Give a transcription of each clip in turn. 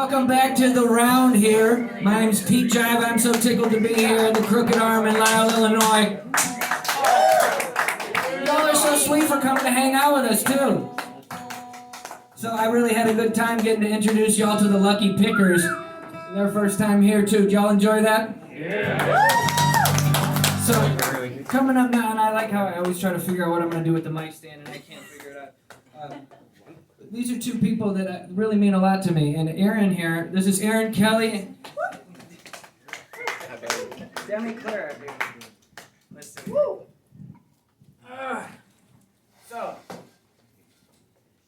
Welcome back to the round here. My name's Pete Jive. I'm so tickled to be here at the Crooked Arm in Lisle, Illinois. Y'all are so sweet for coming to hang out with us, too. So I really had a good time getting to introduce y'all to the Lucky Pickers. Their first time here, too. Did y'all enjoy that? Yeah. So, coming up now, and I like how I always try to figure out what I'm going to do with the mic stand, and I can't figure it out. These are two people that really mean a lot to me. And Aaron here, this is Aaron Kelly Demi Clara. Listen. So,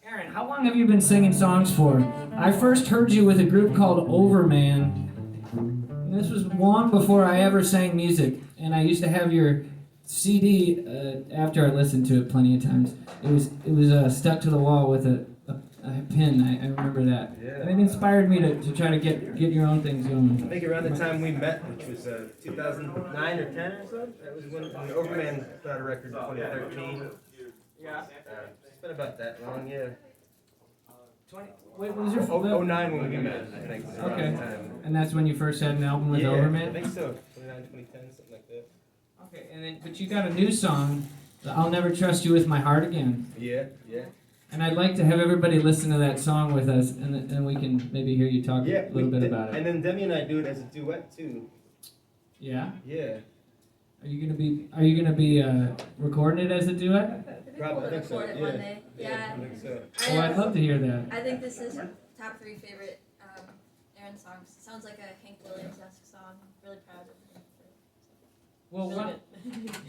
Aaron, how long have you been singing songs for? I first heard you with a group called Overman. And this was long before I ever sang music. And I used to have your CD after I listened to it plenty of times. It was stuck to the wall with a pin. I remember that. Yeah. And it inspired me to try to get your own things going. I think around the time we met, which was 2009 or 10 or so, that was when Overman put out a record in 2013. Yeah. It's been about that long, yeah. Wait, what was your 09 when we met, I think. Okay. And that's when you first had an album with Overman? I think so. 29, 2010, something like that. Okay, and then but you got a new song, I'll Never Trust You With My Heart Again. Yeah. And I'd like to have everybody listen to that song with us, and we can maybe hear you talk a little bit about it. And then Demi and I do it as a duet too. Yeah? Yeah. Are you gonna be recording it as a duet? Probably. I think so. Record it one day. Yeah. I think so. Oh, I'd love to hear that. I think this is top 3 favorite Aaron songs. It sounds like a Hank Williams-esque song. I'm really proud of him.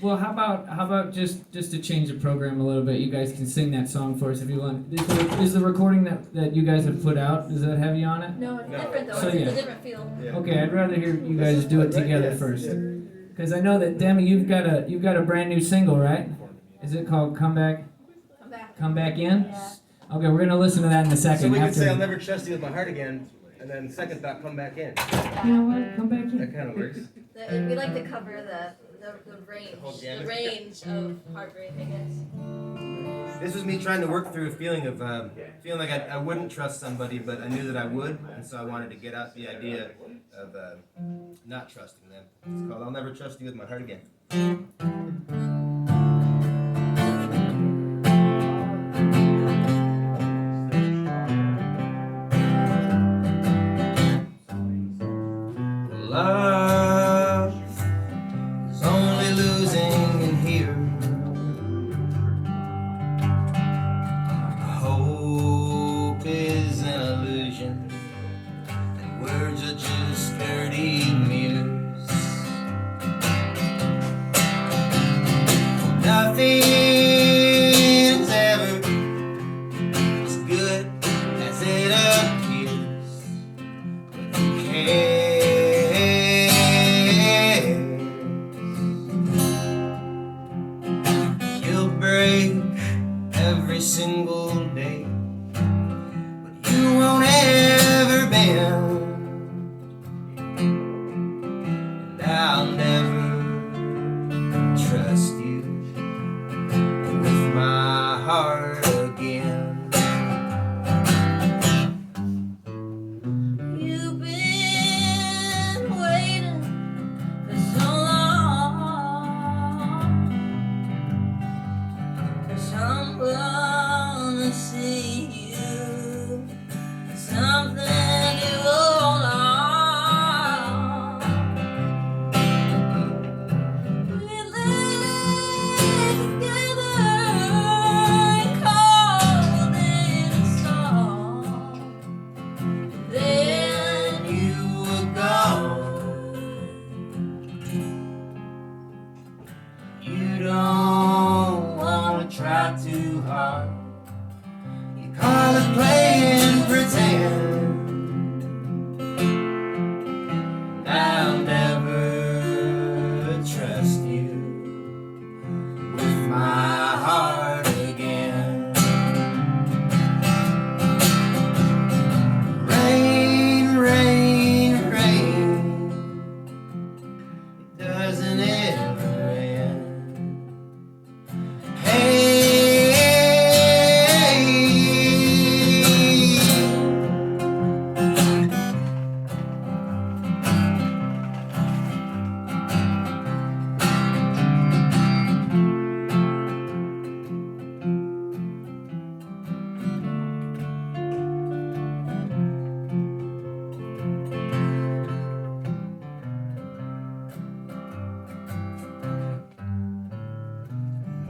Well, how about just to change the program a little bit? You guys can sing that song for us if you want. Is the recording that you guys have put out? Does that have you on it? No, it's different though. So, It's yeah. a different feel. Yeah. Okay, I'd rather hear you guys do it together first. Because I know that Demi, you've got a brand new single, right? Is it called Come Back? Come Back In? Yeah. Okay, we're gonna listen to that in a second. So we can say I'll never trust you with my heart again, and then second thought, come back in. You know what? Come back in. That kind of works. We like to cover the range of heartbreak, I guess. This was me trying to work through a feeling of feeling like I wouldn't trust somebody, but I knew that I would, and so I wanted to get out the idea of not trusting them. It's called I'll Never Trust You With My Heart Again. Love is only losing in here. Hope is an illusion, and words are just dirty mirrors.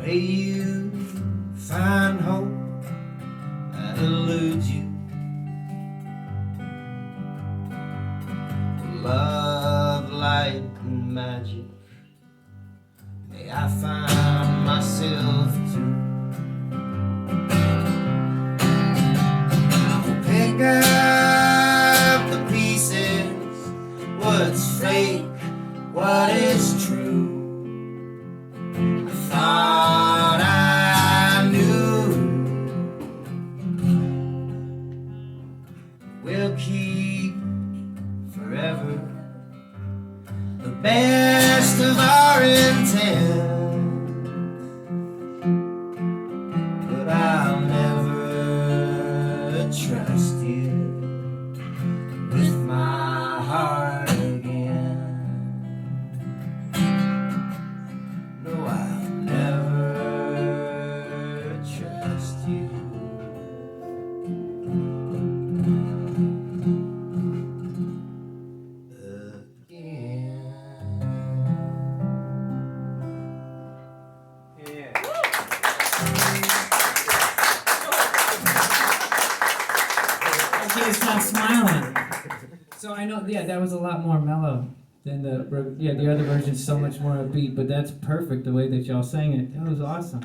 May you find hope that eludes you. Love, light, and magic. May I find myself too. Pick up the pieces. What's fake? What is true? I thought I knew. We'll keep forever the best of our intent, but I'll never trust you with my heart again. No, I'll never trust you. He's not smiling. So I know, yeah, that was a lot more mellow than the other version's so much more upbeat, but that's perfect the way that y'all sang it. That was awesome.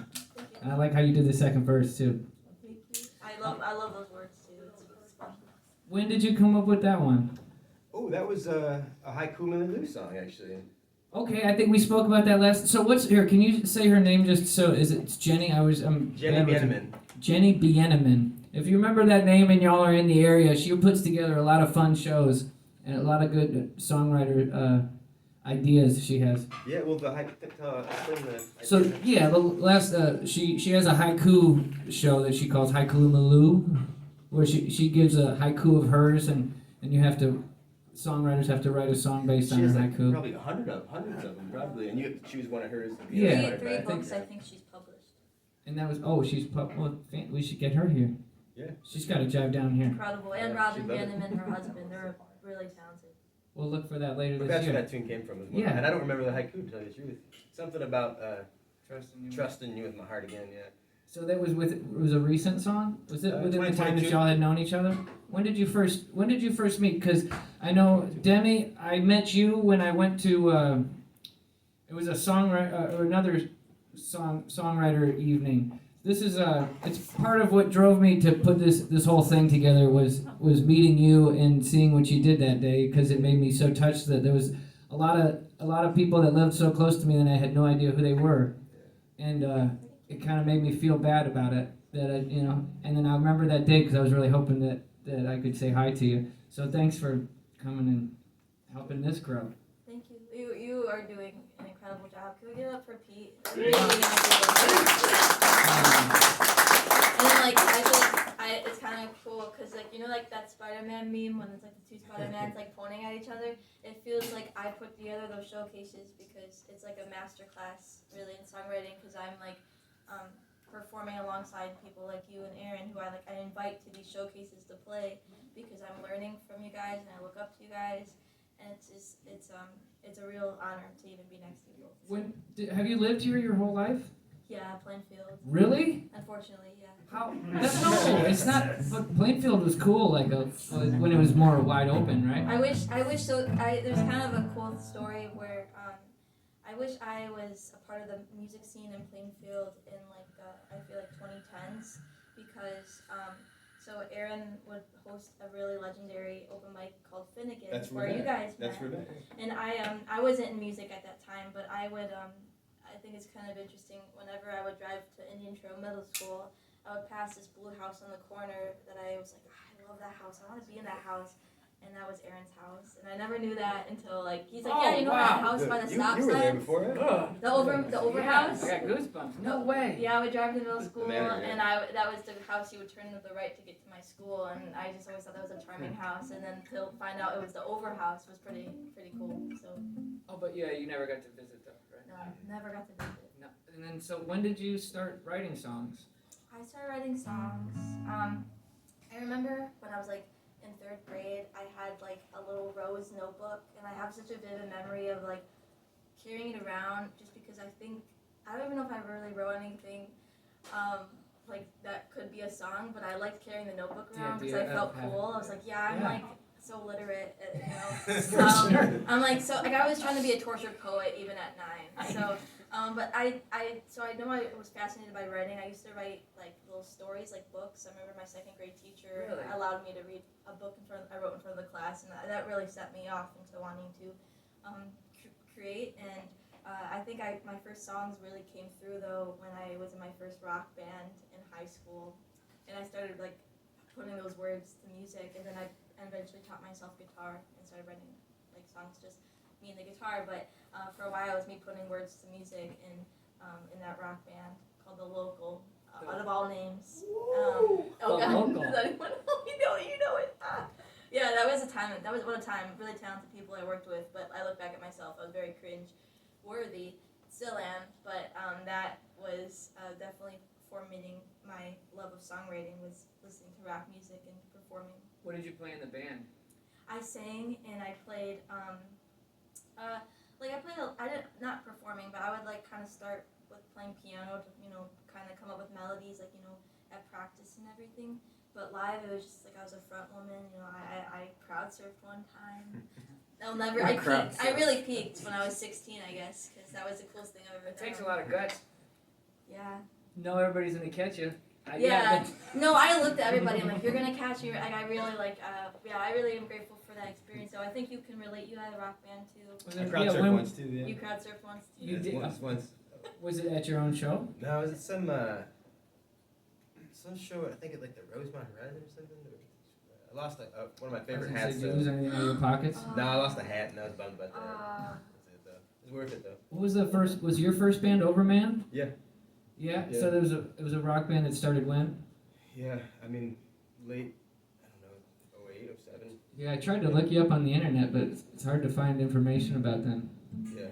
And I like how you did the second verse too. Thank you. I love those words too. It's special. When did you come up with that one? Oh, that was a haiku Lisle song, actually. Okay, I think we spoke about that last. So what's here? Can you say her name just so? Is it Jenny? Jenny Bieneman. Jenny Bieneman. If you remember that name and y'all are in the area, she puts together a lot of fun shows and a lot of good songwriter ideas she has. Yeah, well, the haiku. So yeah, the last she has a haiku show that she calls Haiku Maloo, where she gives a haiku of hers and you have to. Songwriters have to write a song based on She a has haiku. probably hundreds of them, probably, and you have to choose one of hers. Yeah. Three books I think she's published. And that was we should get her here. Yeah. She's got a Jive down here. Incredible. And Yeah, Robin she'd love it. Vandeman, her husband, they're really talented. We'll look for that later But this that's where year. that tune came from as well. Yeah. And I don't remember the haiku, to tell you the truth. Something about Trusting trusting you with my heart again, yeah. So that was a recent song? Was it within the time that 2022. y'all had known each other? When did you first meet? Because I know Demi, I met you when I went to it was a songwriter or another songwriter evening. This is it's part of what drove me to put this whole thing together was meeting you and seeing what you did that day, because it made me so touched that there was a lot of people that lived so close to me that I had no idea who they were, and it kind of made me feel bad about it that and then I remember that day because I was really hoping that I could say hi to you. So thanks for coming and helping this grow. Thank you. You are doing an incredible job. Can we give it up for Pete? And then, like, I think it's kind of cool because, like, you know, like that Spider-Man meme when it's like the two Spider-Mans like pointing at each other. It feels like I put together those showcases because it's like a master class really in songwriting, because I'm like performing alongside people like you and Aaron, who I invite to these showcases to play because I'm learning from you guys and I look up to you guys, and it's a real honor to even be next to you both. Have you lived here your whole life? Yeah, Plainfield. Really? Unfortunately, yeah. How? No, it's not. But Plainfield was cool, when it was more wide open, right? I wish so. There's kind of a cool story where I wish I was a part of the music scene in Plainfield in I feel like 2010s, because so Aaron would host a really legendary open mic called Finnegan, That's where you guys met. That's Renee. And I wasn't in music at that time, but I would I think it's kind of interesting. Whenever I would drive to Indian Trail Middle School, I would pass this blue house on the corner that I was like, I love that house. I want to be in that house. And that was Aaron's house. And I never knew that until he's like, yeah, you know that house by the stop You were there sign? before it? The over house? I got goosebumps. No way. Yeah, I would drive to middle school, manager, yeah. and that was the house you would turn to the right to get to my school, and I just always thought that was a charming house, and then to find out it was the over house was pretty cool. So. Oh, but yeah, you never got to visit though, right? No, never got to visit. No. And then, so when did you start writing songs? I started writing songs. I remember when I was in 3rd grade, I had a little rose notebook, and I have such a vivid memory of carrying it around, just because I think I don't even know if I really wrote anything like that could be a song, but I liked carrying the notebook around because I felt cool. I was like, I'm like so literate, you know. I'm like I was trying to be a tortured poet even at 9. So, but I know I was fascinated by writing. I used to write like little stories, like books. I remember my 2nd grade teacher allowed me to read a book I wrote in front of the class, and that really set me off into wanting to create. And I think my first songs really came through though when I was in my first rock band in high school, and I started like putting those words to music, and then I eventually taught myself guitar and started writing like songs just me and the guitar. But for a while it was me putting words to music in that rock band called The Local. Out of all names. Oh God, does anyone know? You know it. Yeah, that was a time. That was what a time. Really talented people I worked with, but I look back at myself. I was very cringe-worthy. Still am, but that was definitely formating my love of songwriting. Was listening to rock music and performing. What did you play in the band? I sang and I played. I did not performing, but I would like kind of start with playing piano to kind of come up with melodies at practice and everything. But live, it was just like I was a front woman. I crowd surfed one time. I really peaked when I was 16, I guess, because that was the coolest thing I've ever done. It takes a lot of guts. Yeah. No, everybody's gonna catch you. No, I looked at everybody. I'm like, you're gonna catch me. Like, I really I really am grateful for that experience. So I think you can relate. You had a rock band too. I crowd surfed once too. Yeah. You crowd surfed once too. You did once. Was it at your own show? No, it was at some show. I think at like the Rosemont Run or something. I lost one of my favorite hats. Did you lose anything out of your pockets? No, I lost a hat, and I was bummed about that. That's it though. It was worth it though. What was the first? Was your first band Overman? Yeah. Yeah. So it was a rock band that started when? Yeah, I mean, late. I don't know, 08, 07. Yeah, I tried to look you up on the internet, but it's hard to find information about them. Yeah.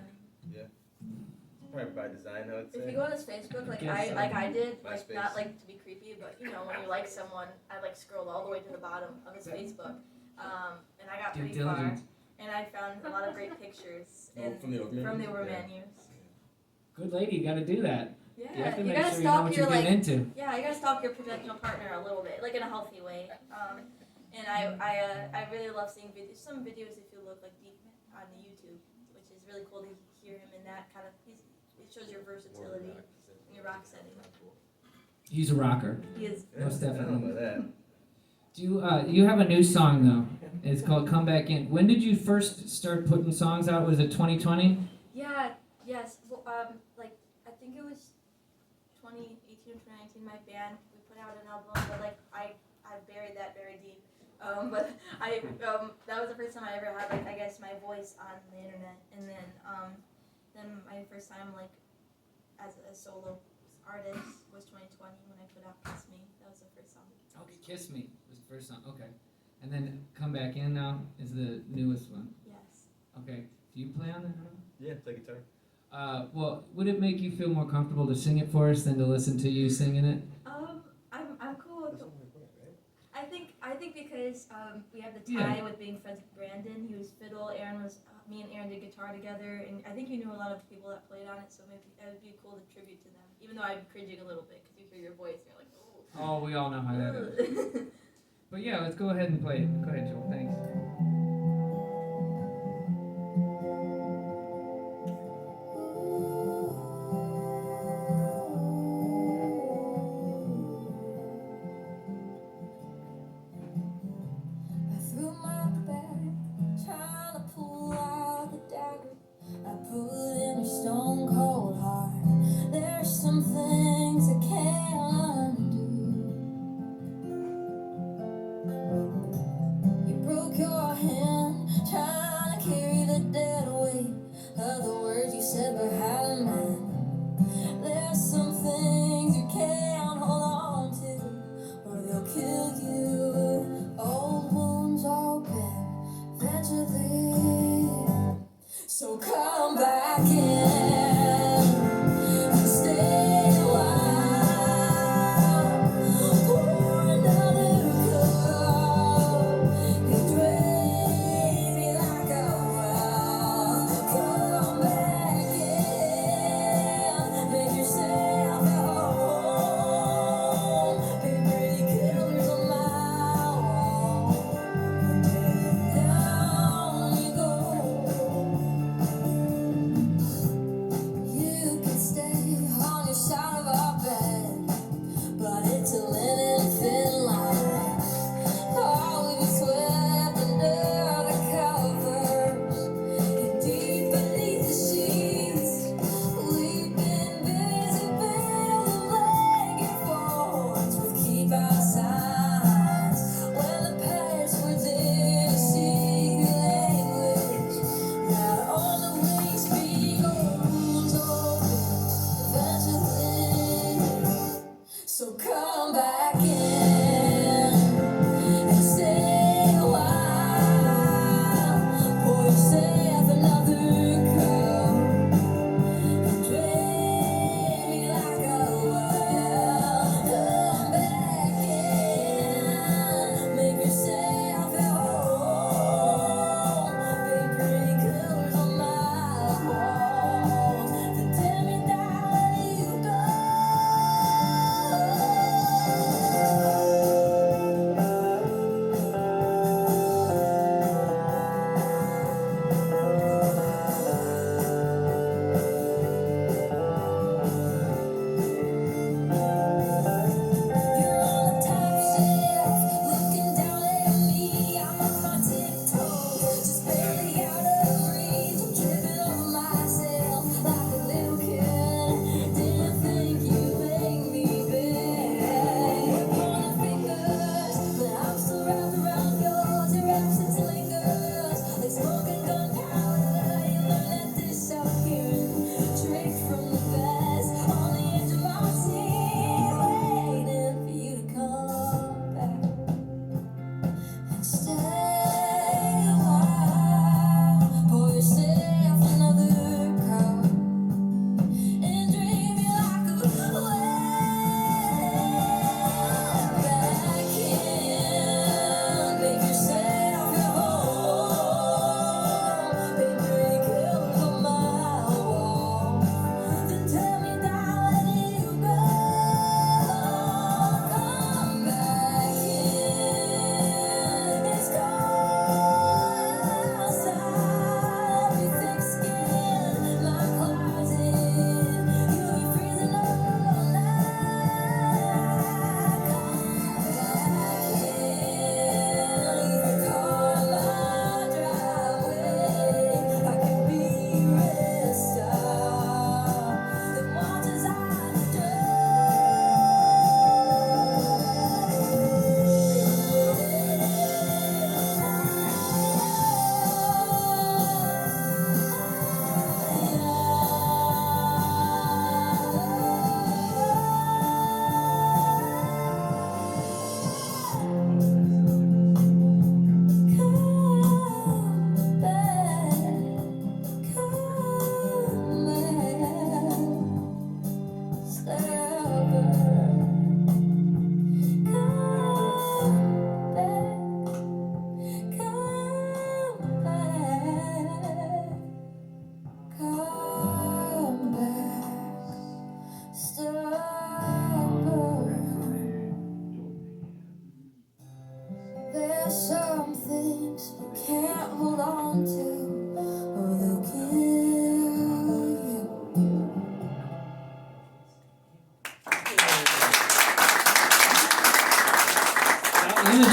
Probably by design, I would say. If you go on his Facebook, like I did, like not like to be creepy, but when you like someone, I like scrolled all the way to the bottom of his Facebook, and I got pretty far, and I found a lot of great pictures from the Overman years. Good lady, you got to do that. Yeah, you have to you make gotta sure stalk you know what you're getting into. Yeah, you gotta stalk your potential partner a little bit, like in a healthy way. And I really love seeing videos. Some videos, if you look like deep on the YouTube, which is really cool to hear him in that kind of. It shows your versatility in your rock setting. He's a rocker. He is. Most I don't know definitely. about that. You have a new song though. It's called "Come Back In." When did you first start putting songs out? Was it 2020? Yeah. Yes. Well, I think it was 2018 or 2019. My band we put out an album, but I buried that very deep. But that was the first time I ever had I guess my voice on the internet, and then my first time as a solo artist was 2020 when I put out "Kiss Me." That was the first song. Okay, "Kiss Me" was the first song. Okay, and then "Come Back In" now is the newest one. Yes. Okay, do you play on that? Yeah, play guitar. Well, would it make you feel more comfortable to sing it for us than to listen to you singing it? I'm cool with I think because we have the tie with being friends with Brandon. He was fiddle. Me and Aaron did guitar together, and I think you knew a lot of people that played on it, so maybe it would be a cool tribute to them. Even though I'm cringing a little bit because you hear your voice and you're like, oh. Oh, we all know how that is. But yeah, let's go ahead and play it. Go ahead, Joel. Thanks. Make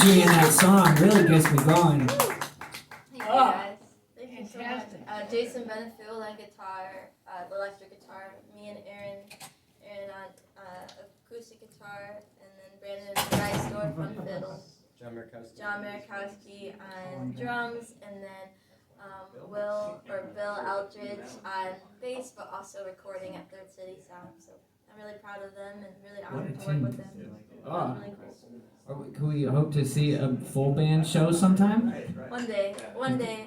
energy in that song really gets me going. Thank you guys. Thank you so much. Fantastic. Jason Benefield on guitar, electric guitar. Me and Aaron on acoustic guitar, and then Brandon Rystorff on fiddle. John Marikowski on drums, and then Bill Eldridge on bass, but also recording at Third City Sound. So I'm really proud of them and really honored to work with them. Oh. Really cool. Can we hope to see a full band show sometime? One day,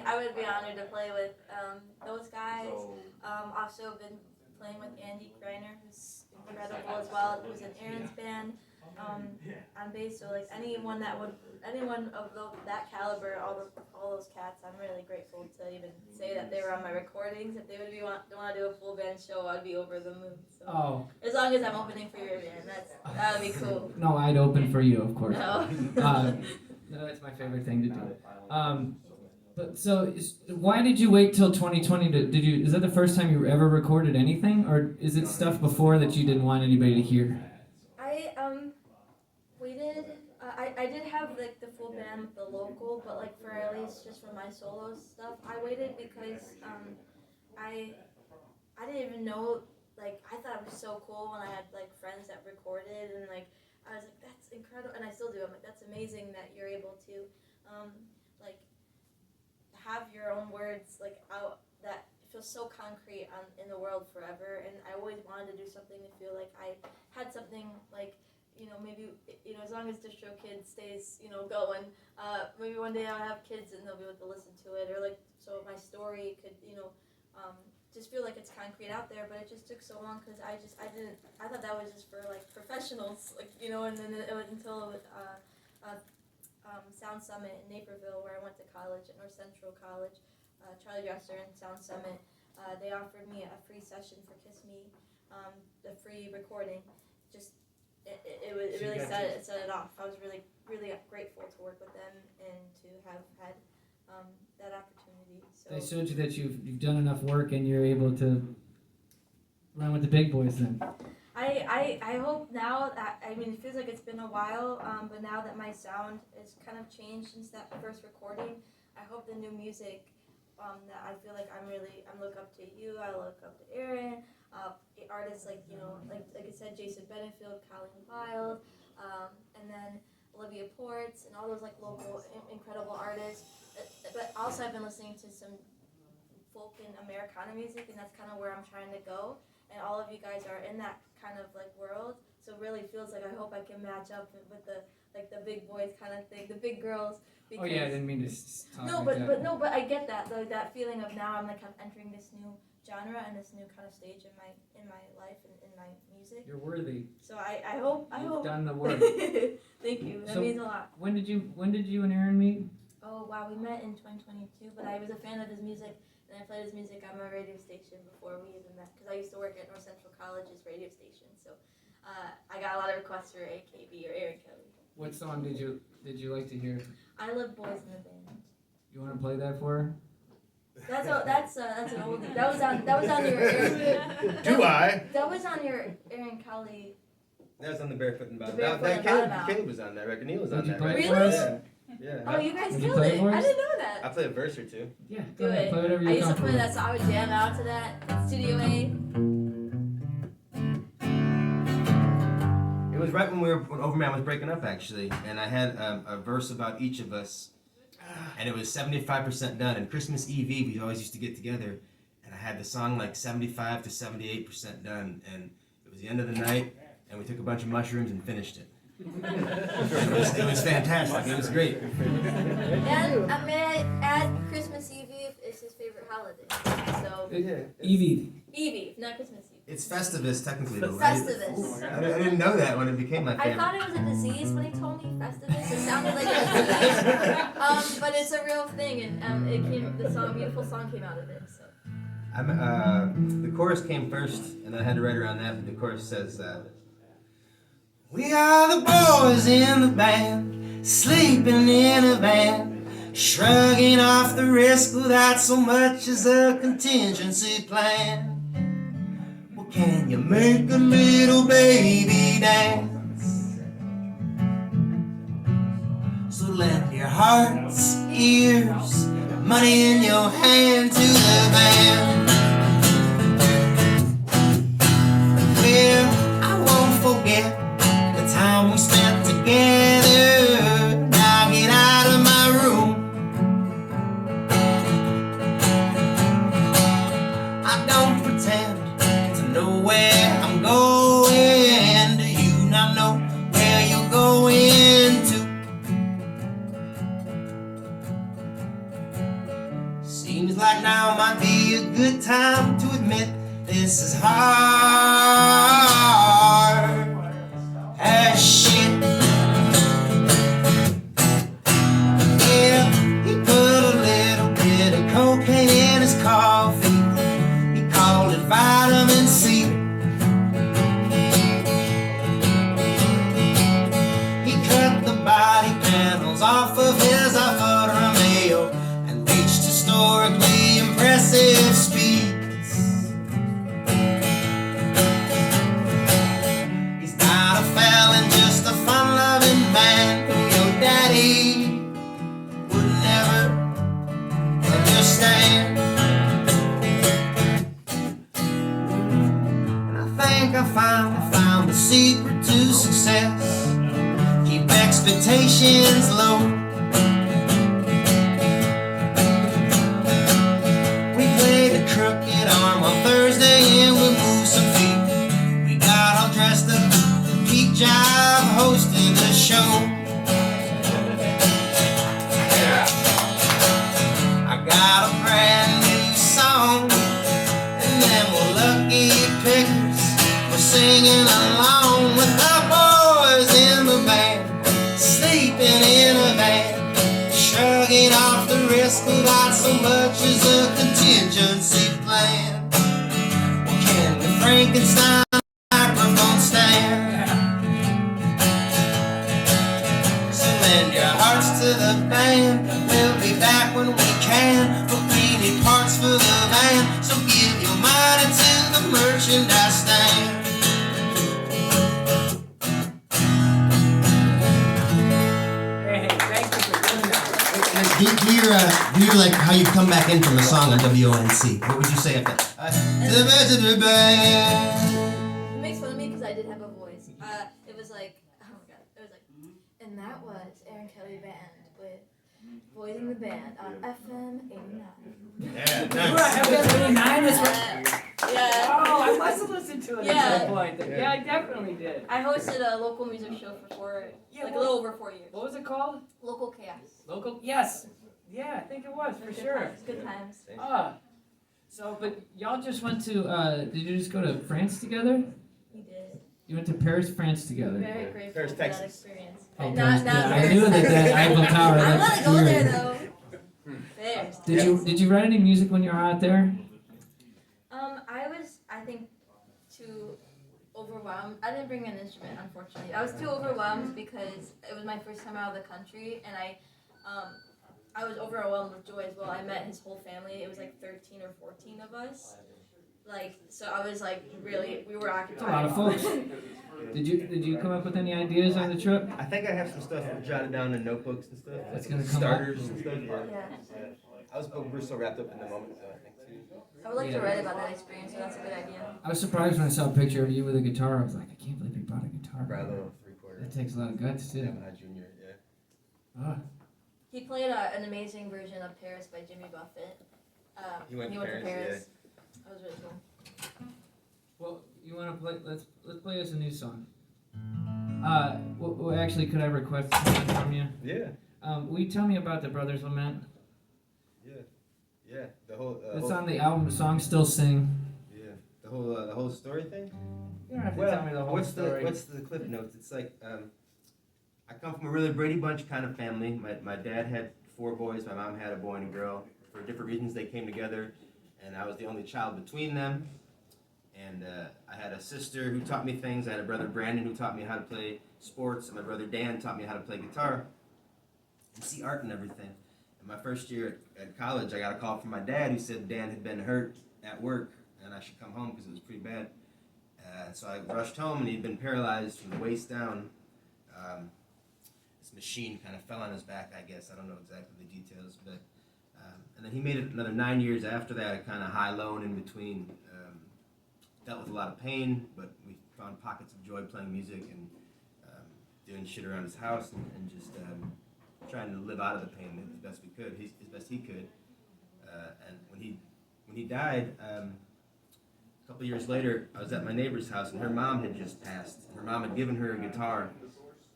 I would be honored to play with those guys. Also been playing with Andy Greiner, who's incredible as well, who's in Aaron's band on bass. So like anyone of that caliber, all those cats, I'm really grateful to even say that they were on my recordings. If they would want to do a full band show, I'd be over the moon. So Oh. as long as I'm opening for your band, that would be cool. No, I'd open for you, of course. No. No, that's my favorite thing to do. But so, why did you wait till 2020 is that the first time you ever recorded anything, or is it stuff before that you didn't want anybody to hear? I waited. I did have like the full band with the local, but like for at least just for my solo stuff, I waited because I didn't even know. Like I thought it was so cool when I had like friends that recorded, and like I was like, that's incredible, and I still do. I'm like, that's amazing that you're able to like have your own words like out that feels so concrete in the world forever. And I always wanted to do something to feel like I had something like, maybe, as long as Distro Kid stays, going, maybe one day I'll have kids and they'll be able to listen to it, or like, so my story could, just feel like it's concrete out there. But it just took so long because I thought that was just for like professionals, like, and then it was until Sound Summit in Naperville, where I went to college at North Central College, Charlie Dresser and Sound Summit. They offered me a free session for Kiss Me, the free recording. Just it really set it off. I was really grateful to work with them and to have had that opportunity. So They showed you that you've done enough work and you're able to run with the big boys then. I hope now that, it feels like it's been a while, but now that my sound has kind of changed since that first recording, I hope the new music, that I feel like I look up to you, I look up to Aaron, artists like, like I said, Jason Benefield, Colleen Wild, and then Olivia Ports, and all those like local incredible artists. But also I've been listening to some folk and Americana music, and that's kind of where I'm trying to go. And all of you guys are in that kind of like world, so it really feels like I hope I can match up with the big boys kind of thing, the big girls. Oh yeah, I didn't mean to talk No, like that. but I get that that feeling of now I'm like entering this new genre and this new kind of stage in my life and in my music. You're worthy. So I hope You've done the work. Thank you. That So means a lot. When did you and Aaron meet? Oh wow, we met in 2022, but I was a fan of his music. And I played his music on my radio station before we even met, because I used to work at North Central College's radio station. So I got a lot of requests for AKB or Aaron Kelly. What song did you like to hear? I Love Boys in the Band. You want to play that for her? That's an oldie. That was on your Aaron. Do I? That was on your Aaron Kelly. That was on the Barefoot and Bottom. The Barefoot and Bottom album. Caleb was on that record. Neil was Would on you that play record. it for us? Really? Yeah. Oh, you guys Would you killed play it. it for I us? didn't know I that. play a verse or two. Yeah, go Do ahead. it. Play whatever I you're used to play comfortable. that, so I would jam out to that. Studio A. It was right when Overman was breaking up, actually, and I had a verse about each of us, and it was 75% done. And Christmas Eve, we always used to get together, and I had the song like 75 to 78% done, and it was the end of the night, and we took a bunch of mushrooms and finished it. It was fantastic. It was great. And may I add, Christmas Eve is his favorite holiday. So Evie. Eve, not Christmas Eve. It's Festivus, technically, though, right? Festivus. I didn't know that when it became my I favorite. thought it was a disease when he told me Festivus. It sounded like a disease, but it's a real thing, and beautiful song came out of it. So. The chorus came first, and I had to write around that. But the chorus says, "We are the boys in the band, sleeping in a van, shrugging off the risk without so much as a contingency plan. Well, can you make a little baby dance? So hearts, ears, money in your hand to the band. Well, I won't forget the time we spent together. Now get out of my room. I don't pretend to know where I'm going. Do you not know where you're going to? Seems like now might be a good time to admit this is hard as shit. Yeah, he put a little bit of cocaine in his coffee. He called it vitamin C. He cut the body panels off of his Alfa Romeo and reached historically impressive speeds. He's not a felon, just a fun-loving man who your daddy would never understand. And I think I finally found the secret to success. Keep expectations low. We played the crooked arm on Thursday and we moved some feet. We got all dressed up, peak Jive hosted the show. I got a brand new song, and then we're lucky pickers. We're singing along with the boys in the band, sleeping in a van, shrugging off the risk without so much as a contingency plan. Well, can we Frankenstein a microphone stand? So lend your hearts to the band. We'll be back when we can, but we need parts for the van. So give your money to the merchandise stand. Hey, thank you for doing that. Do you like how you come back in from a song on WONC? What would you say after that? To the band. It makes fun of me because I did have a voice. It was like, oh my god, it was like, and that was Aaron Kelly Band with Boys in the Band on FM 89. Yeah, You were at FM 89 as well? Yeah. Oh, I must have listened to it Yeah. at some point. Yeah, I definitely did. I hosted a local music show for Yeah, like a what- little over 4 years. What was it called? Local Chaos. Local? Yes. Yeah, I think it was, for Good sure. times, good times. So, But y'all just went to, did you just go to France together? We did. You went to Paris, France together. Very grateful Paris, for that Texas. experience. Oh, Not Paris, not yeah, I Paris, knew that Texas. Eiffel Tower, I that's want to go weird. there though. Paris. Did you write any music when you were out there? I was, I think, too overwhelmed. I didn't bring an instrument, unfortunately. I was too overwhelmed because it was my first time out of the country, and I was overwhelmed with joy as well. I met his whole family. It was like 13 or 14 of us. Like, so I was like, really, we were occupied. That's a lot of folks. Did you come up with any ideas on the trip? I think I have some stuff jotted down in notebooks and stuff. That's gonna come starters and stuff. Yeah. We're so wrapped up in the moment, though, I think, too. I would like to write about that experience, so that's a good idea. I was surprised when I saw a picture of you with a guitar. I was like, I can't believe you brought a guitar. Right, a little three-quarter. That takes a lot of guts too. Yeah, junior, yeah. Ah. He played an amazing version of Paris by Jimmy Buffett. He went to to Paris, Paris. That was really cool. Well, you want to play? Let's play us a new song. Well, actually, could I request something from you? Yeah, Will you tell me about the Brothers Lament? yeah. The whole. It's on the album Song Still Sing. Yeah, the whole story thing. You don't have to Well, tell me the whole story. what's the clip notes? It's like I come from a really Brady Bunch kind of family. My dad had 4 boys. My mom had a boy and a girl. For different reasons, they came together, and I was the only child between them. And I had a sister who taught me things. I had a brother, Brandon, who taught me how to play sports. And my brother, Dan, taught me how to play guitar and see art and everything. And my first year at college, I got a call from my dad who said Dan had been hurt at work and I should come home because it was pretty bad. So I rushed home, and he'd been paralyzed from the waist down. This machine kind of fell on his back, I guess. I don't know exactly the details, but and then he made it another 9 years after that, kind of high-low and in between. Dealt with a lot of pain, but we found pockets of joy playing music and doing shit around his house and just trying to live out of the pain as best we could, as best he could. And when he died, a couple years later, I was at my neighbor's house and her mom had just passed. Her mom had given her a guitar,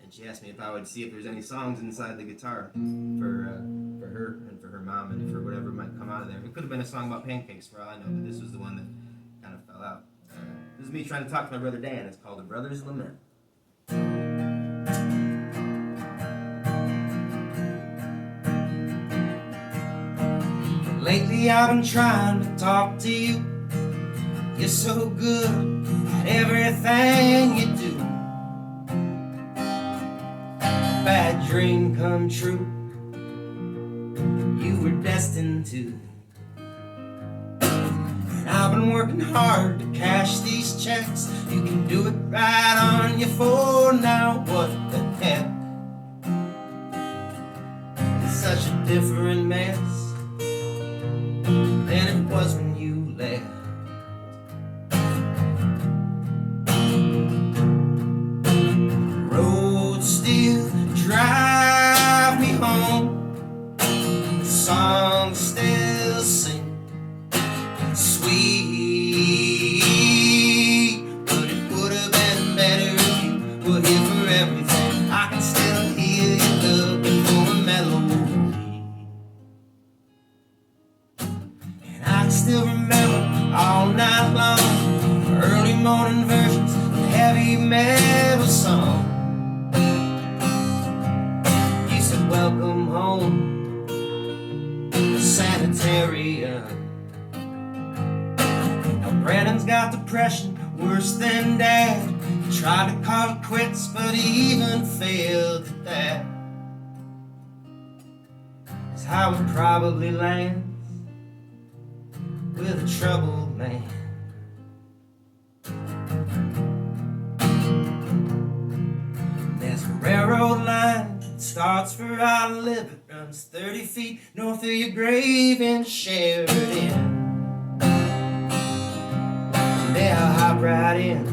and she asked me if I would see if there's any songs inside the guitar for her and for her mom and for whatever might come out of there. It could have been a song about pancakes for all I know, but this was the one that kind of fell out. This is me trying to talk to my brother Dan. It's called A Brother's Lament. Lately I've been trying to talk to you. You're so good at everything you do. Bad dream come true. You were destined to. And I've been working hard to cash these checks. You can do it right on your phone now. What the heck? It's such a different mess than it was when you left. Roads still drive me home. Songs still sing sweet, but it would have been better if you were here for everything. I can still hear you looking for a melody. And I can still remember all night long early morning versions of heavy metal songs. You said welcome home, sanitarium. Now Brandon's got depression worse than Dad. He tried to call it quits, but he even failed at that. It's how it probably lands with a troubled man. There's a railroad line that starts for our live. It runs 30 feet north of your grave in Sheridan. And there I'll hop right in,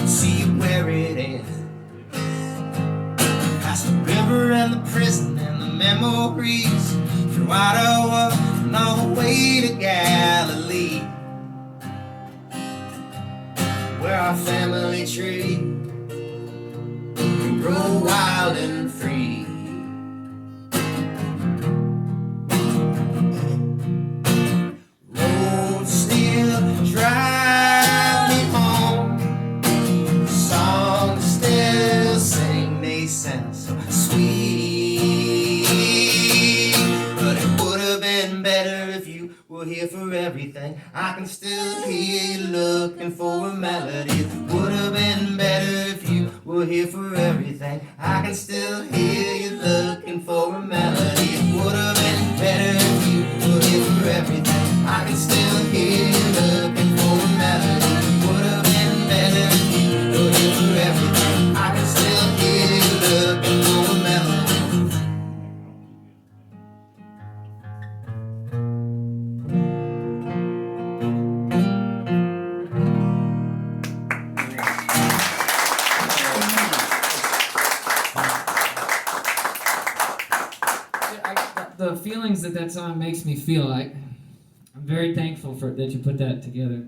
see where it ends. Past the river and the prison and the memories, through Ottawa and all the way to Galilee, where our family tree can grow wild and free. Roads still drive me home. Songs still sing, they sound so sweet. But it would have been better if you were here for everything. I can still hear you looking for a melody. It would have been better if you were here for everything. I can still hear you looking for a melody. It would have been better if you were here for everything. I can still hear you looking for a melody. It would have been better if you were here for everything. I can still hear you looking for a melody. The feelings that song makes me feel, I'm very thankful for that you put that together.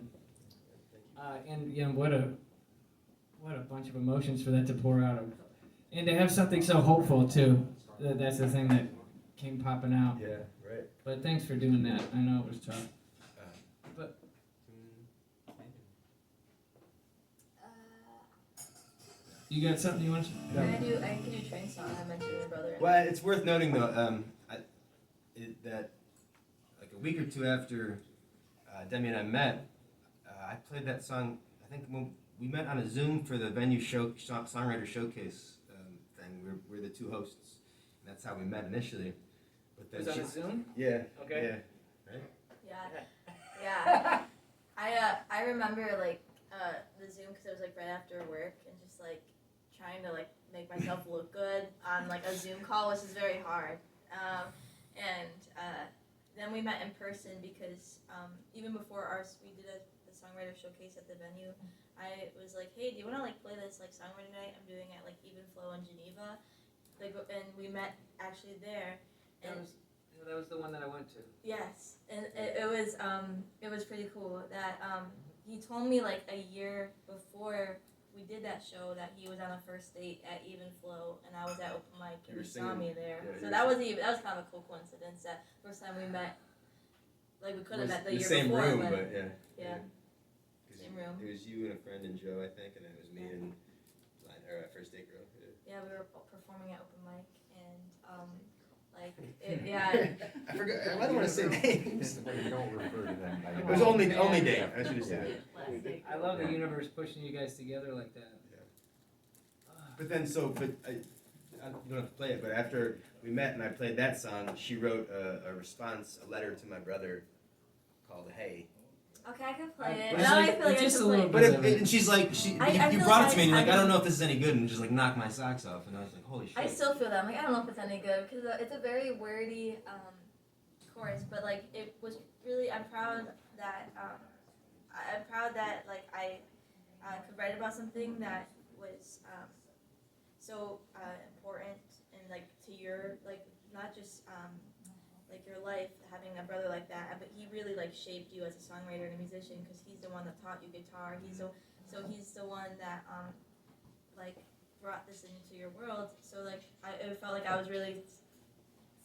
And you know, what a bunch of emotions for that to pour out of, and to have something so hopeful too. That's the thing that came popping out. Yeah, right. But thanks for doing that. I know it was tough. But you got something you want to? I can do train song. I mentioned your brother. Well, it's worth noting though that like a week or two after Demi and I met, I played that song. I think when we met on a Zoom for the venue songwriter showcase thing. We're the two hosts. And that's how we met initially. But then Was on a Zoom? Yeah. Okay. Yeah. Right. Yeah. I remember like the Zoom because it was like right after work and just like trying to like make myself look good on like a Zoom call, which is very hard. And then we met in person because even before we did the songwriter showcase at the venue. I was like, hey, do you want to like play this like songwriter night I'm doing at like Even Flow in Geneva? Like, and we met actually there. And that was the one that I went to. yes, and it was pretty cool that he told me like a year before we did that show that he was on a first date at Even Flow and I was at open mic and he saw me there. Yeah, so that was kind of a cool coincidence that first time we met. Like we could have met the year same before, room, but yeah. yeah. Same room. It was you and a friend and Joe, I think, and it was me and First Date Girl. Yeah, we were performing at open mic and yeah. I forgot. I don't want to say names. Don't refer to them by It was only day. I should have said it. I love the universe pushing you guys together like that. But then, I don't have to play it, but after we met and I played that song, she wrote a letter to my brother called Hey. Okay, I can play it. It's Now like- I feel like it's I just should a play little it. But bit. and she's like, I you feel brought it like to me and you're like, I I don't know if this is any good, and just like knocked my socks off, and I was like, holy shit. I still feel that. I'm like, I don't know if it's any good because it's a very wordy chorus, but like it was really. I'm proud that like I could write about something that was so important and like to your like not just like your life having a brother like that, but he really like shaped you as a songwriter and a musician because he's the one that taught you guitar. He's the one that like brought this into your world. So like it felt like I was really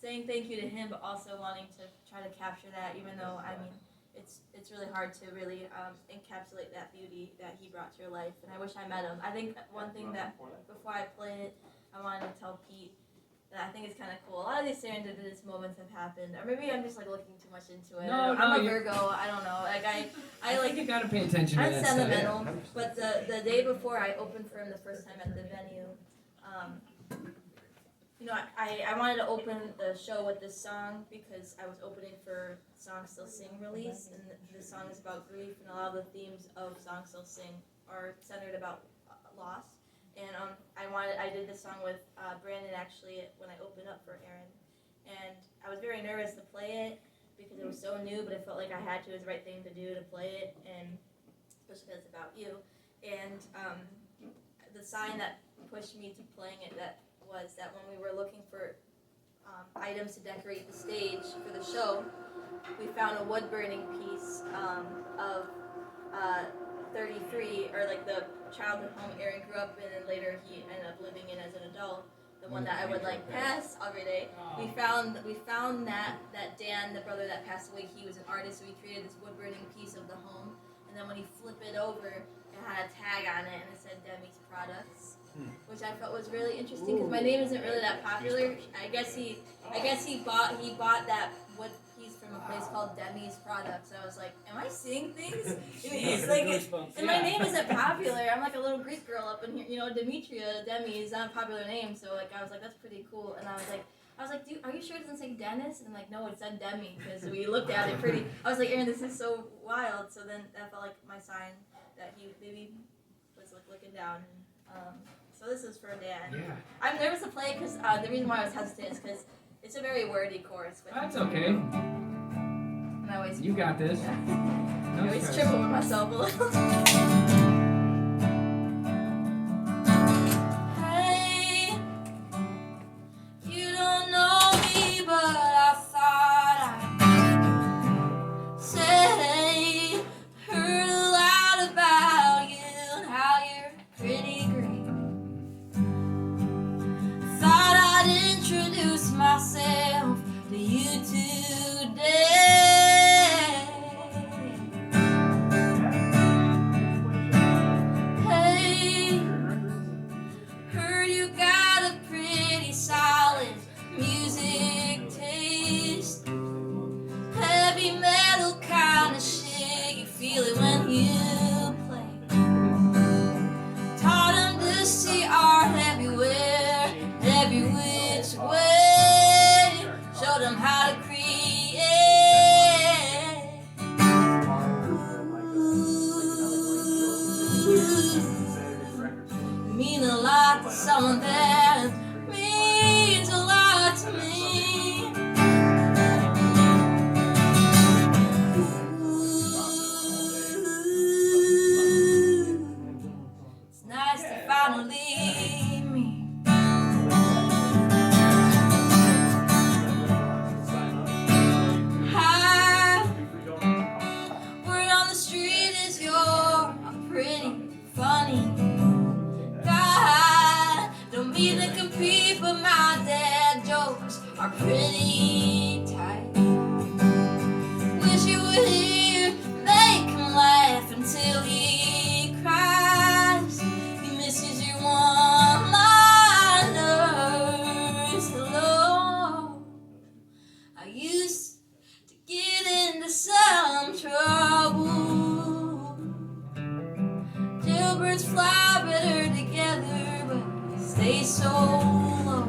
saying thank you to him, but also wanting to try to capture that, even though I mean it's really hard to really encapsulate that beauty that he brought to your life. And I wish I met him. I think one thing that before I play it, I wanted to tell Pete that I think it's kind of cool. A lot of these serendipitous moments have happened, or maybe I'm just like looking too much into it. No, I'm a you're- Virgo. I don't know. Like I like like you gotta pay attention to I'm that sentimental, stuff. but the day before I opened for him the first time at the venue, you know, I wanted to open the show with this song because I was opening for Song Still Sing release, and the song is about grief, and a lot of the themes of Song Still Sing are centered about loss. And I did this song with Brandon actually when I opened up for Aaron, and I was very nervous to play it because it was so new, but I felt like I had to. It was the right thing to do to play it, and especially because it's about you. And the sign that pushed me to playing it was that when we were looking for items to decorate the stage for the show, we found a wood burning piece of 33, or like the childhood home Aaron grew up in and later he ended up living in as an adult. The one that I would like pass every day. We found that Dan, the brother that passed away, he was an artist, so he created this wood burning piece of the home. And then when you flip it over, it had a tag on it and it said Demi's Products, which I felt was really interesting because my name isn't really that popular. I guess he bought that wood piece from a place called Demi's Products. So I was like, am I seeing things? It's like and my name isn't popular. I'm like a little Greek girl up in here, you know. Demetria, Demi is not a popular name, so like I was like, that's pretty cool. And I was like, dude, are you sure it doesn't say Dennis? And I'm like, no, it said Demi because we looked at it pretty. I was like, Aaron, this is so wild. So then that felt like my sign that he maybe was like looking down. So this is for Dan. Yeah. I'm nervous to play because the reason why I was hesitant is because it's a very wordy chorus. But That's okay. and I always You got this. I No always stress. trip over myself a little. Hey, you don't know me, but I thought I'd say, heard a lot about you and how you're pretty great. Thought I'd introduce myself to you today. Hey, heard you got a pretty solid music taste. Heavy metal kind of shit, you feel it when you play. Taught 'em to see art everywhere, every which way. Showed 'em how to create. Mean a lot to someone that means a lot to me. It's nice to finally meet. Hi, word on the street is you're a pretty funny guy. Don't mean to compete, but my dad jokes are pretty tight. Wish you were here, make him laugh until he cries. He misses your one-liners. Hello, I used to get into some trouble. Jailbirds fly better together, but stay so low.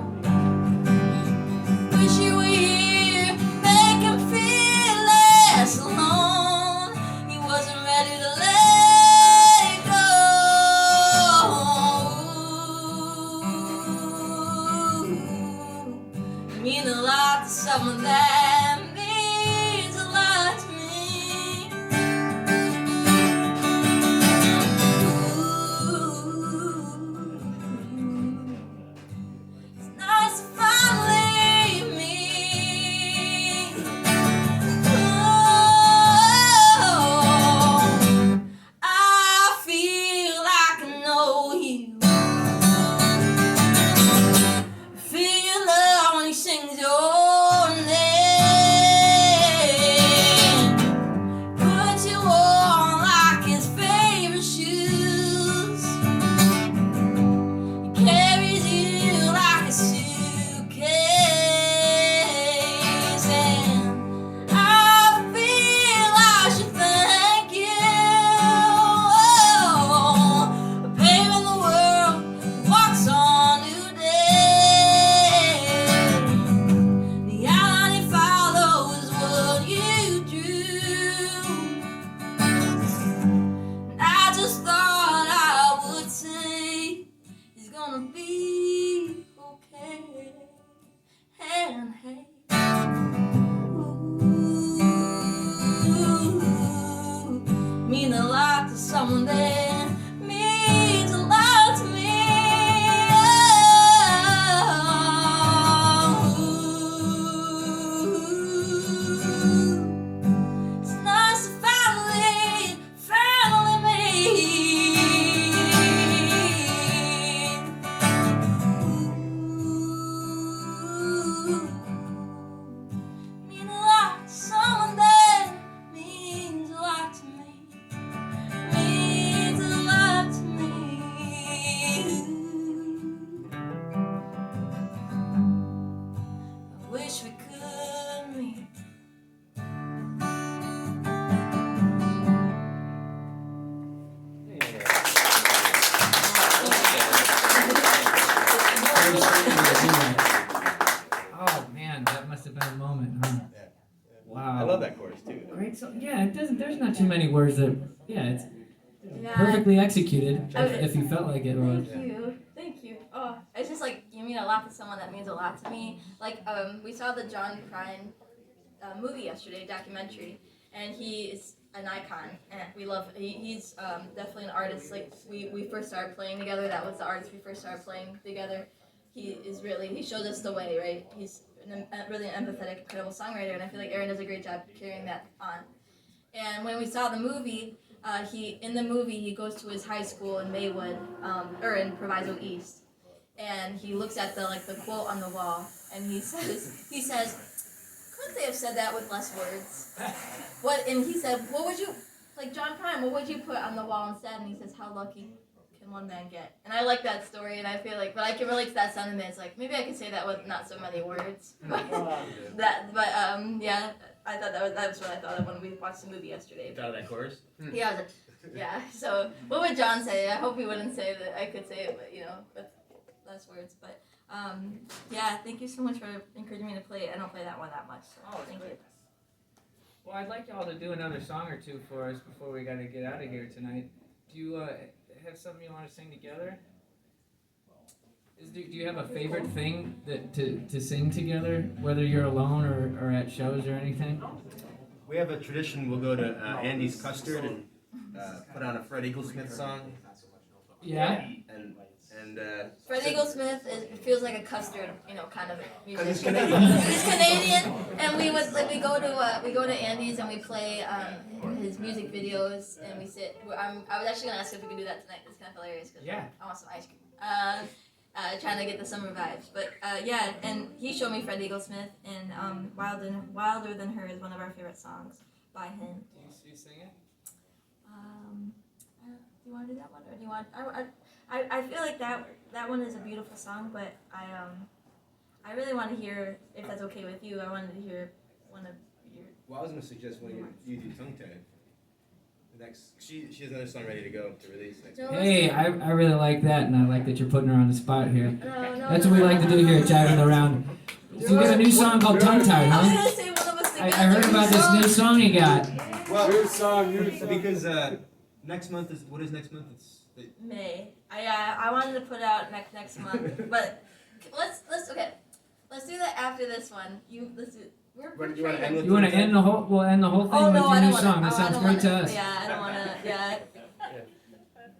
Wish you were here, make him feel less alone. He wasn't ready to let go. You mean a lot to someone that means a lot to me. It's nice to finally meet. I feel like I know you. Feel your love when he sings your name. Put you on like his favorite shoes. He carries you like a suitcase. And I feel I should thank you for paving the world walks on new day. The outline he follows what you drew. And I just thought I would say he's gonna be okay. And hey, ooh, mean a lot to someone that means a lot to me. It's nice to finally meet. Mean a lot to someone that means a lot to me. Means a lot to me. I wish we could meet. Oh man, that must have been a moment, huh? Wow. I love that chorus too. Great song. Yeah, it doesn't. There's not too many words that. Yeah, it's Yeah. perfectly executed. Oh, If you felt like it was. Thank you. Thank you. Oh, it's just like you mean a lot to someone that means a lot to me. Like we saw the John Prine movie yesterday, documentary, and he is an icon, and we love. He's definitely an artist. Like we first started playing together. That was the artist we first started playing together. He showed us the way, right? He's really an empathetic, incredible songwriter, and I feel like Aaron does a great job carrying that on. And when we saw the movie, he goes to his high school in Maywood, or in Proviso East, and he looks at the quote on the wall, and he says, couldn't they have said that with less words? And he said, what would you, like John Prine, what would you put on the wall instead? And he says, how lucky can one man get? And I like that story, and I feel like, but I can relate to that sentiment. It's like, maybe I could say that with not so many words. Yeah, I thought that was what I thought of when we watched the movie yesterday. Thought of that chorus? Yeah, I was like, yeah. So what would John say? I hope he wouldn't say that I could say it, but with less words. But yeah, thank you so much for encouraging me to play it. I don't play that one that much. So thank you. Well, I'd like y'all to do another song or two for us before we got to get out of here tonight. Do you have something you want to sing together? Do you have a favorite thing that to sing together, whether you're alone or at shows or anything? We have a tradition. We'll go to Andy's Custard and put on a Fred Eaglesmith song. Yeah. And Fred Eaglesmith feels like a custard, kind of music. he's Canadian. He's Canadian, and we go to Andy's and we play his music videos, and we sit. I was actually gonna ask if we could do that tonight. It's kind of hilarious because Yeah. I want some ice cream. Trying to get the summer vibes, but yeah, and he showed me Fred Eaglesmith, and Wilder Than Her is one of our favorite songs by him. Do you sing it? Do you want to do that one, or do you want? I feel like that one is a beautiful song, but I really want to hear, if that's okay with you. I wanted to hear one of your. Well, I was gonna suggest when you do tongue tag. She has another song ready to go to release next week. Hey, I really like that, and I like that you're putting her on the spot here. No, That's what we like to do here at Jive in the Round. So you got a new song called Tongue Tied, I was huh? gonna say one of us I together. heard about this new song you got. Well, New song. because next month is what is next month? It's May. I wanted to put out next month, but let's do that after this one. We're you wanna end with You want to end the whole? We'll end the whole thing Oh with no, your I new don't song. want That sounds great to us. Yeah, I don't want to. Yeah.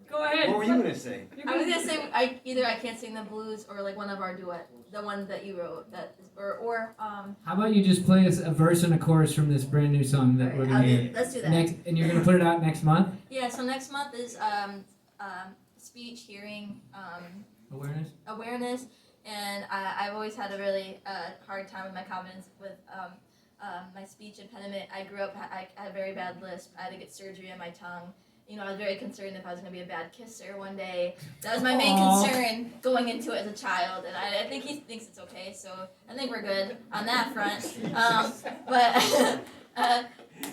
Go ahead. What were you gonna say? I was gonna say either I Can't Sing the Blues or like one of our duet, the one that you wrote, or How about you just play us a verse and a chorus from this brand new song that we're gonna hear let's do that. next, and you're gonna put it out next month. Yeah, so next month is speech, hearing, awareness, and I've always had a really hard time with my confidence with my speech impediment. I grew up, I had a very bad lisp. I had to get surgery on my tongue. I was very concerned if I was going to be a bad kisser one day. That was my main concern going into it as a child, and I think he thinks it's okay, so I think we're good on that front. But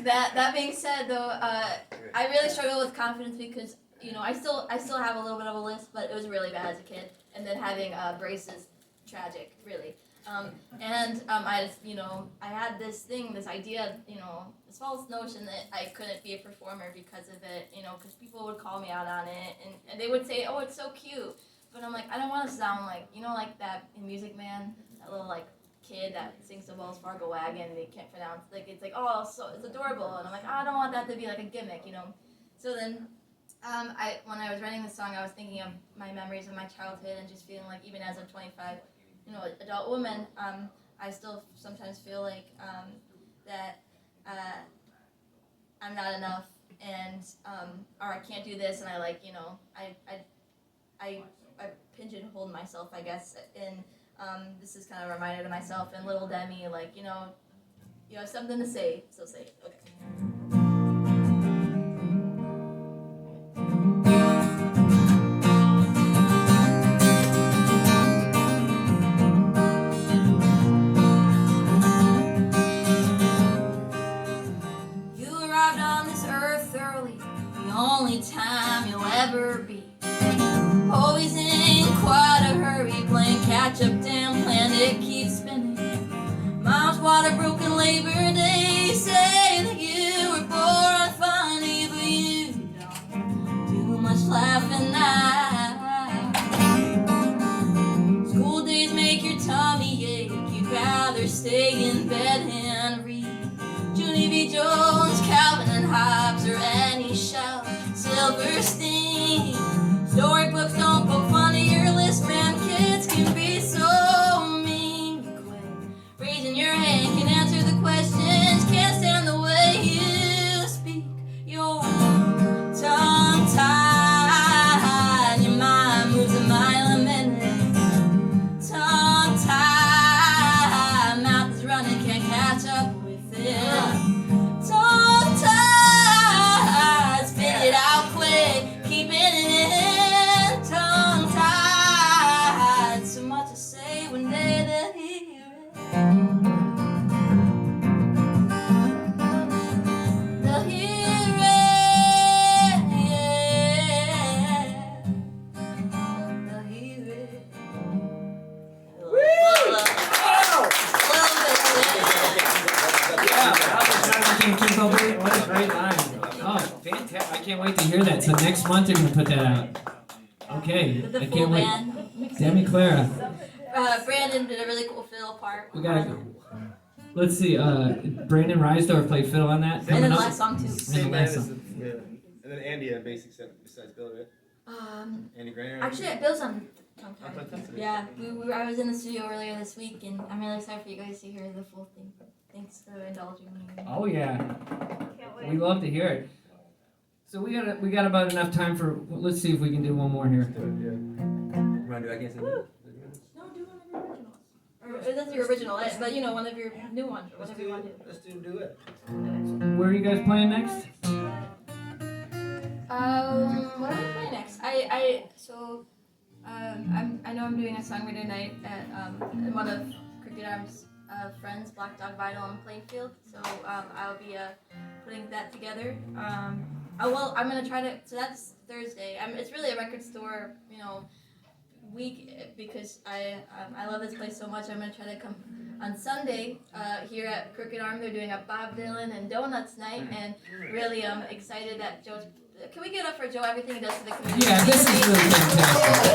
that being said, though, I really struggle with confidence because I still have a little bit of a lisp, but it was really bad as a kid, and then having braces, tragic, really. I had this idea, this false notion that I couldn't be a performer because of it, because people would call me out on it, and they would say, oh, it's so cute, but I'm like, I don't want to sound like, like that in Music Man, that little, kid that sings the Wells Fargo wagon, and they can't pronounce, it's like, oh, so it's adorable, and I'm like, I don't want that to be, a gimmick, so then, when I was writing this song, I was thinking of my memories of my childhood, and just feeling like, even as a 25, adult woman, I still sometimes feel like that I'm not enough, and or I can't do this, and I pigeonholed myself, I guess, and this is kind of a reminder to myself and little Demi, you have something to say, so say it. Okay. Only time you'll ever be. Always in quite a hurry, playing catch up, damn planet keeps spinning. Mom's water broken Labor Day, saying that you were born funny, but you don't do much laughing now. School days make your tummy ache, you'd rather stay in bed and read Junie B. Jones, Calvin and Hobbes, or any show. Silverstein. Storybooks don't poke fun at your list, man. Kids can be so mean. You quit raising your hand, can answer the questions, can't stand the way you speak. Your tongue tied, your mind moves a mile a minute. Tongue tied, mouth is running, can't catch up with it. Tongue tied, spit it out quick, keep it in. Tongue tied, so much to say one day to hear it. To hear it, yeah. To hear it. What a great line. Oh, fantastic. I can't wait to hear that. So next month you're going to put that out. Okay. The I full can't wait. band. Demi Clara. Brandon did a really cool fiddle part. We gotta go. Let's see. Brandon Reisdorf played fiddle on that. And then Coming the up. last song too. Same band as yeah. And then Andy on bass besides Bill, right? Andy Grainer. Actually, Bill's on. On trumpet. Yeah, I was in the studio earlier this week, and I'm really excited for you guys to hear the full thing. Thanks for indulging me. Oh yeah. We love to hear it. So we got about enough time for. Let's see if we can do one more here. Run, do I guess? No, do one of your originals. Or that's your original, but you know, one of your new ones, or whatever you want to do. Let's do it. Where are you guys playing next? What am I playing next? I know I'm doing a songwriter night at one of Cricket Arm's friends, Black Dog Vinyl in Plainfield. So I'll be putting that together. I'm gonna try to. So that's Thursday. It's really a record store, week because I love this place so much. I'm gonna try to come on Sunday here at Crooked Arm. They're doing a Bob Dylan and Donuts night, and really excited that Joe's. Can we give it up for Joe? Everything he does for the community. Yeah, this is really fantastic.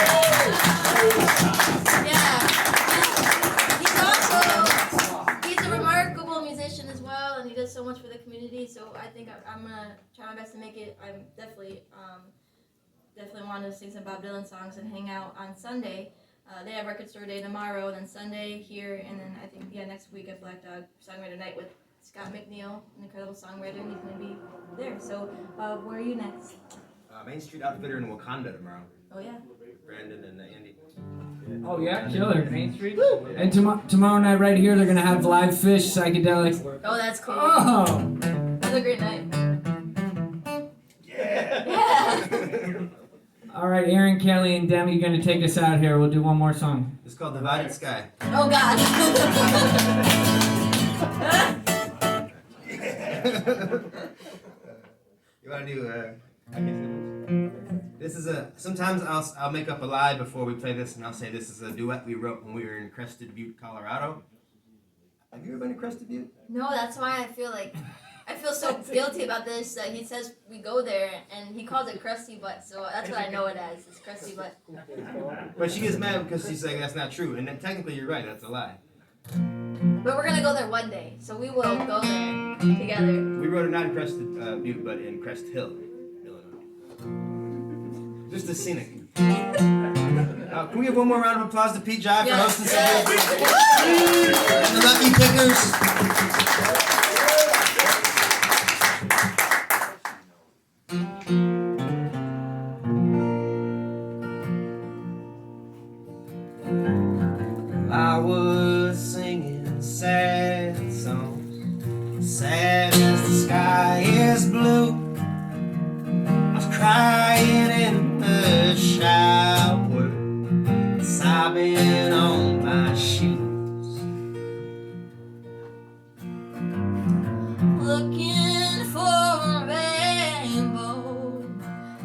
He's a remarkable musician as well, and he does so much for the community. So I think I'm gonna try my best to make it. I'm definitely want to sing some Bob Dylan songs and hang out on Sunday. They have Record Store Day tomorrow, then Sunday here, and then I think next week at Black Dog Songwriter Night with Scott McNeil, an incredible songwriter, and he's going to be there. So where are you next? Main Street Outfitter in Wakanda tomorrow. Oh yeah. Brandon and Andy. Oh yeah, killer. Main Street? And tomorrow night right here they're gonna have live fish psychedelic. Oh, that's cool. Oh. That's a great night. Yeah. All right, Aaron Kelly and Demi, you're gonna take us out here. We'll do one more song. It's called Divided Sky. Oh God. You want to do? I guess this is a. Sometimes I'll make up a lie before we play this, and I'll say this is a duet we wrote when we were in Crested Butte, Colorado. Have you ever been to Crested Butte? No, that's why I feel so guilty about this. He says we go there, and he calls it crusty butt, so that's what I know it as. It's crusty butt. But she gets mad because she's saying that's not true, and then technically you're right. That's a lie. But we're gonna go there one day, so we will go there together. We wrote it not in Crested Butte, but in Crest Hill, Illinois. Just a scenic. Can we give one more round of applause to Pete Jive for hosting and the Lucky Pickers? I was singing sad songs, sad as the sky is blue. I was crying in the shower, sobbing on my shoes. Looking for a rainbow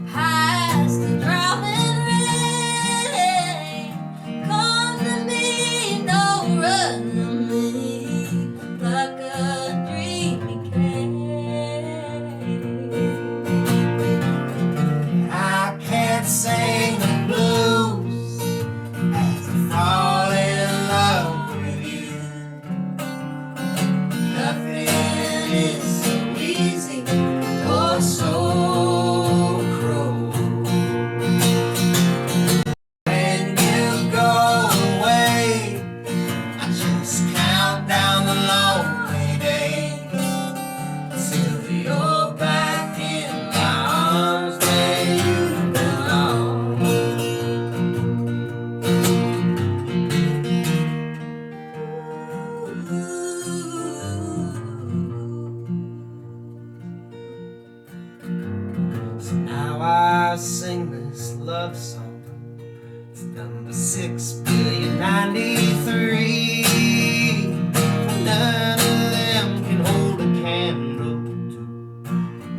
past the drowning rain. Come to me, no run to me, like a dream became. I can't sing the blues as I fall in love with you. Nothing is so easy or so cruel. When you go away, I just count down the lonely days till you're back in my arms where you belong. So now I sing this love song. It's number 6,093,000,093. None of them can hold a candle to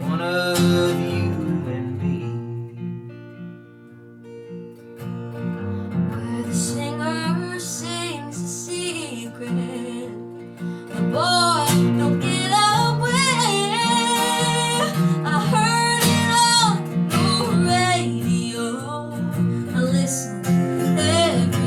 one of you and me. Where the singer sings a secret, the boy don't get away. I heard it on the radio, I listened every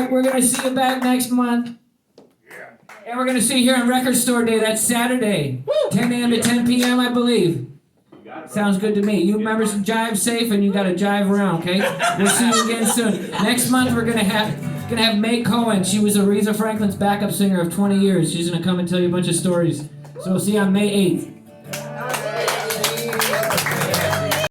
right, we're gonna see you back next month. And we're gonna see you here on Record Store Day. That's Saturday, 10 a.m. to 10 p.m. I believe. Sounds good to me. You remember some jive safe, and you got to jive around, okay? We'll see you again soon. Next month we're gonna have May Cohen. She was Aretha Franklin's backup singer of 20 years. She's gonna come and tell you a bunch of stories. So we'll see you on May 8th.